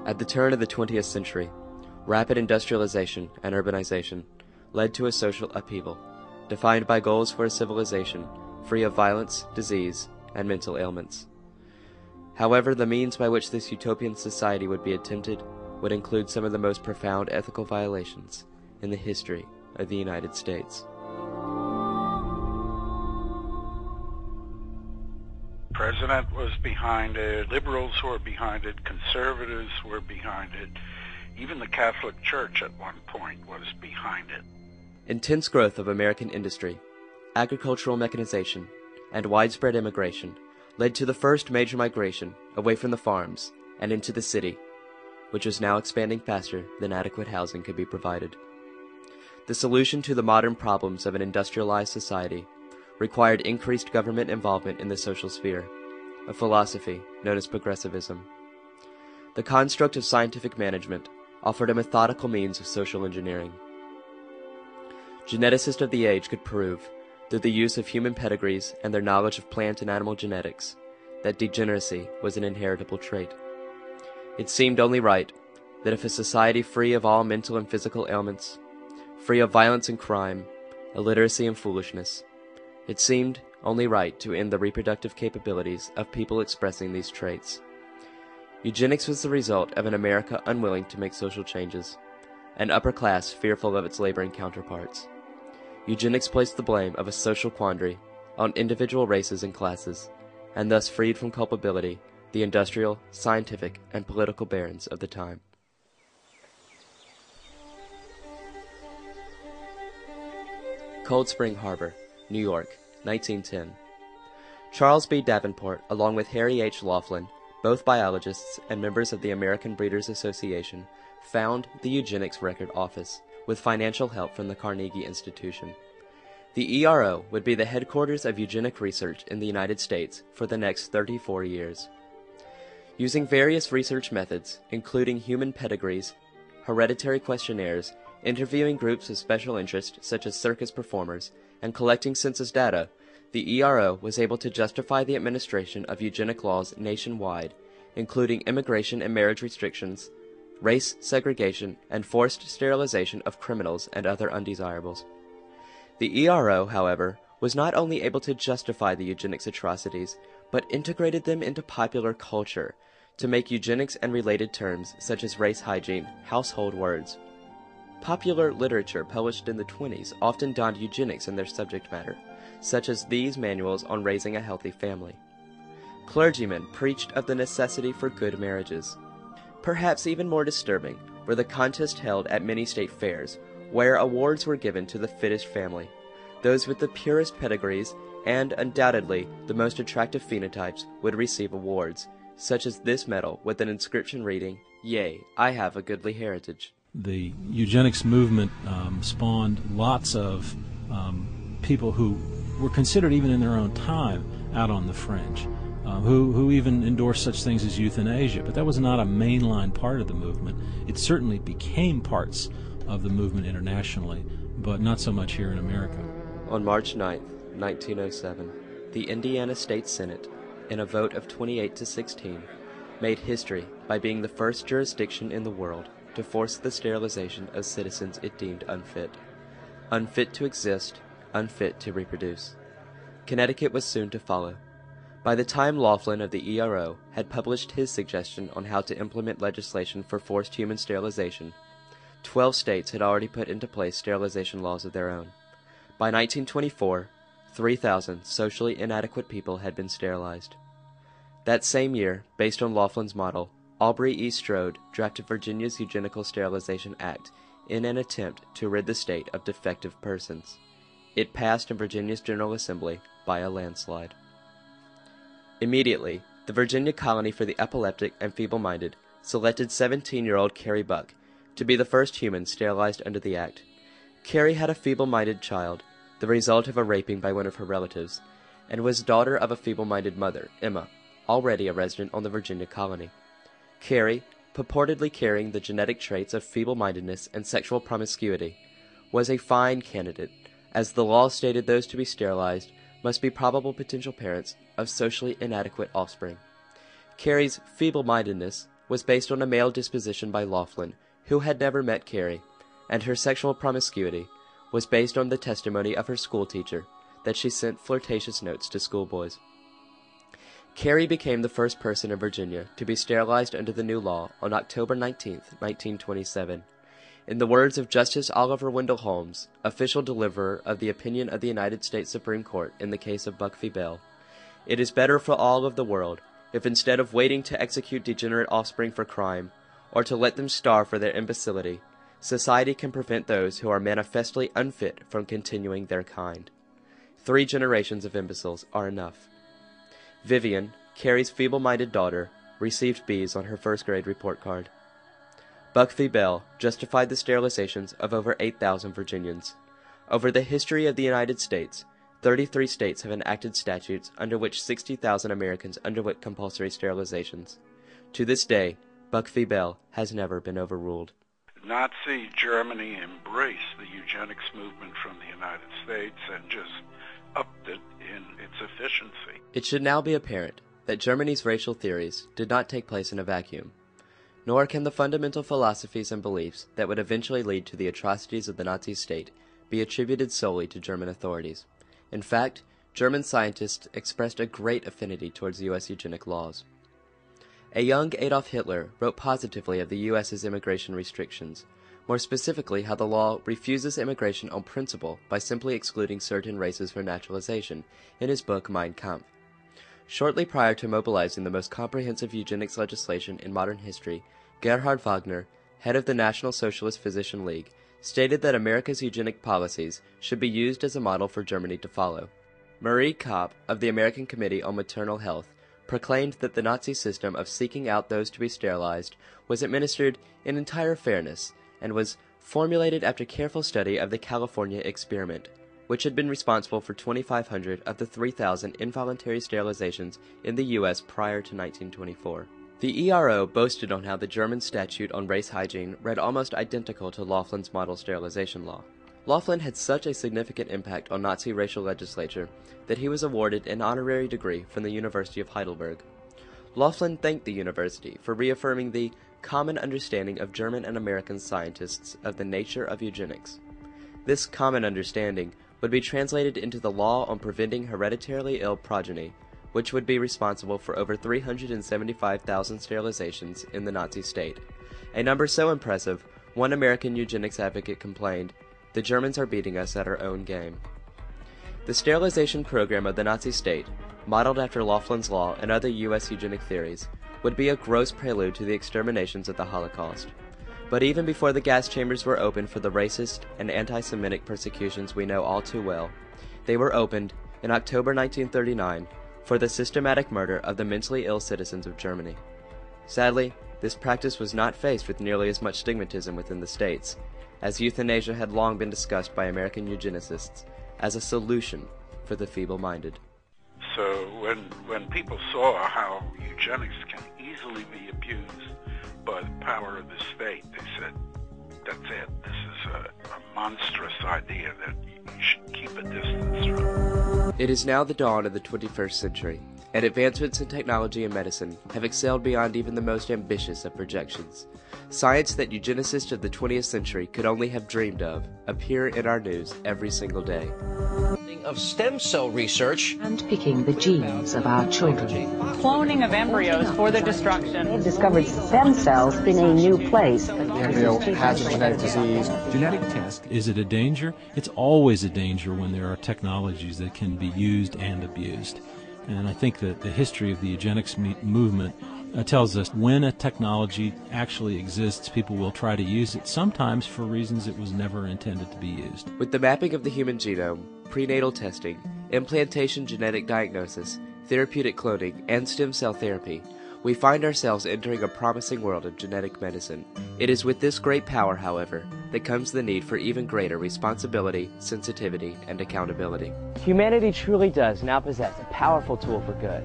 At the turn of the 20th century, rapid industrialization and urbanization led to a social upheaval, defined by goals for a civilization free of violence, disease, and mental ailments. However, the means by which this utopian society would be attempted would include some of the most profound ethical violations in the history of the United States. The president was behind it, liberals were behind it, conservatives were behind it, even the Catholic Church at one point was behind it. Intense growth of American industry, agricultural mechanization, and widespread immigration led to the first major migration away from the farms and into the city, which was now expanding faster than adequate housing could be provided. The solution to the modern problems of an industrialized society required increased government involvement in the social sphere, a philosophy known as progressivism. The construct of scientific management offered a methodical means of social engineering. Geneticists of the age could prove, through the use of human pedigrees and their knowledge of plant and animal genetics, that degeneracy was an inheritable trait. It seemed only right that if a society free of all mental and physical ailments, free of violence and crime, illiteracy and foolishness, it seemed only right to end the reproductive capabilities of people expressing these traits. Eugenics was the result of an America unwilling to make social changes, an upper class fearful of its laboring counterparts. Eugenics placed the blame of a social quandary on individual races and classes, and thus freed from culpability the industrial, scientific, and political barons of the time. Cold Spring Harbor, New York, 1910. Charles B. Davenport, along with Harry H. Laughlin, both biologists and members of the American Breeders' Association, found the Eugenics Record Office with financial help from the Carnegie Institution. The ERO would be the headquarters of eugenic research in the United States for the next 34 years. Using various research methods, including human pedigrees, hereditary questionnaires, interviewing groups of special interest such as circus performers, and collecting census data, the ERO was able to justify the administration of eugenic laws nationwide, including immigration and marriage restrictions, race segregation, and forced sterilization of criminals and other undesirables. The ERO, however, was not only able to justify the eugenics atrocities, but integrated them into popular culture to make eugenics and related terms such as race hygiene household words. Popular literature published in the 1920s often donned eugenics in their subject matter, such as these manuals on raising a healthy family. Clergymen preached of the necessity for good marriages. Perhaps even more disturbing were the contests held at many state fairs, where awards were given to the fittest family. Those with the purest pedigrees and undoubtedly the most attractive phenotypes would receive awards, such as this medal with an inscription reading, "Yea, I have a goodly heritage." The eugenics movement spawned lots of people who were considered, even in their own time, out on the fringe, who even endorsed such things as euthanasia. But that was not a mainline part of the movement. It certainly became parts of the movement internationally, but not so much here in America. On March 9, 1907, the Indiana State Senate, in a vote of 28 to 16, made history by being the first jurisdiction in the world to force the sterilization of citizens it deemed unfit. Unfit to exist, unfit to reproduce. Connecticut was soon to follow. By the time Laughlin of the ERO had published his suggestion on how to implement legislation for forced human sterilization, 12 states had already put into place sterilization laws of their own. By 1924, 3,000 socially inadequate people had been sterilized. That same year, based on Laughlin's model, Aubrey E. Strode drafted Virginia's Eugenical Sterilization Act in an attempt to rid the state of defective persons. It passed in Virginia's General Assembly by a landslide. Immediately, the Virginia Colony for the Epileptic and Feeble-Minded selected 17-year-old Carrie Buck to be the first human sterilized under the act. Carrie had a feeble-minded child, the result of a raping by one of her relatives, and was daughter of a feeble-minded mother, Emma, already a resident on the Virginia colony. Carrie, purportedly carrying the genetic traits of feeble-mindedness and sexual promiscuity, was a fine candidate, as the law stated those to be sterilized must be probable potential parents of socially inadequate offspring. Carrie's feeble-mindedness was based on a male disposition by Laughlin, who had never met Carrie, and her sexual promiscuity was based on the testimony of her schoolteacher that she sent flirtatious notes to schoolboys. Carrie became the first person in Virginia to be sterilized under the new law on October 19, 1927. In the words of Justice Oliver Wendell Holmes, official deliverer of the opinion of the United States Supreme Court in the case of Buck v. Bell, "It is better for all of the world if instead of waiting to execute degenerate offspring for crime, or to let them starve for their imbecility, society can prevent those who are manifestly unfit from continuing their kind. 3 generations of imbeciles are enough." Vivian, Carrie's feeble-minded daughter, received B's on her first-grade report card. Buck v. Bell justified the sterilizations of over 8,000 Virginians. Over the history of the United States, 33 states have enacted statutes under which 60,000 Americans underwent compulsory sterilizations. To this day, Buck v. Bell has never been overruled. Nazi Germany embraced the eugenics movement from the United States and just upped it in its efficiency. It should now be apparent that Germany's racial theories did not take place in a vacuum, nor can the fundamental philosophies and beliefs that would eventually lead to the atrocities of the Nazi state be attributed solely to German authorities. In fact, German scientists expressed a great affinity towards U.S. eugenic laws. A young Adolf Hitler wrote positively of the U.S.'s immigration restrictions, more specifically how the law refuses immigration on principle by simply excluding certain races for naturalization, in his book Mein Kampf. Shortly prior to mobilizing the most comprehensive eugenics legislation in modern history, Gerhard Wagner, head of the National Socialist Physician League, stated that America's eugenic policies should be used as a model for Germany to follow. Marie Kopp of the American Committee on Maternal Health proclaimed that the Nazi system of seeking out those to be sterilized was administered in entire fairness and was formulated after careful study of the California experiment, which had been responsible for 2,500 of the 3,000 involuntary sterilizations in the U.S. prior to 1924. The ERO boasted on how the German statute on race hygiene read almost identical to Laughlin's model sterilization law. Laughlin had such a significant impact on Nazi racial legislature that he was awarded an honorary degree from the University of Heidelberg. Laughlin thanked the university for reaffirming the common understanding of German and American scientists of the nature of eugenics. This common understanding would be translated into the law on preventing hereditarily ill progeny, which would be responsible for over 375,000 sterilizations in the Nazi state. A number so impressive, one American eugenics advocate complained, "The Germans are beating us at our own game." The sterilization program of the Nazi state, modeled after Laughlin's law and other U.S. eugenic theories, would be a gross prelude to the exterminations of the Holocaust. But even before the gas chambers were opened for the racist and anti-Semitic persecutions we know all too well, they were opened, in October 1939, for the systematic murder of the mentally ill citizens of Germany. Sadly, this practice was not faced with nearly as much stigmatism within the states, as euthanasia had long been discussed by American eugenicists as a solution for the feeble-minded. So when people saw how eugenics can easily be abused by the power of the state, they said, that's it. This is a monstrous idea that you should keep a distance from. It is now the dawn of the 21st century, and advancements in technology and medicine have excelled beyond even the most ambitious of projections. Science that eugenicists of the 20th century could only have dreamed of appear in our news every single day. Of stem cell research and picking the genes of our children. Cloning of embryos for their destruction. They've discovered stem cells in a new place. The embryo has a genetic disease. Genetic test. Is it a danger? It's always a danger when there are technologies that can be used and abused. And I think that the history of the eugenics movement tells us when a technology actually exists, people will try to use it, sometimes for reasons it was never intended to be used. With the mapping of the human genome, prenatal testing, implantation genetic diagnosis, therapeutic cloning, and stem cell therapy, we find ourselves entering a promising world of genetic medicine. It is with this great power, however, that comes the need for even greater responsibility, sensitivity, and accountability. Humanity truly does now possess a powerful tool for good.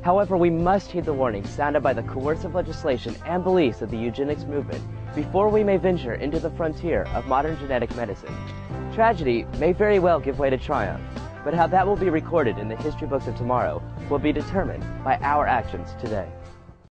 However, we must heed the warnings sounded by the coercive legislation and beliefs of the eugenics movement before we may venture into the frontier of modern genetic medicine. Tragedy may very well give way to triumph, but how that will be recorded in the history books of tomorrow will be determined by our actions today.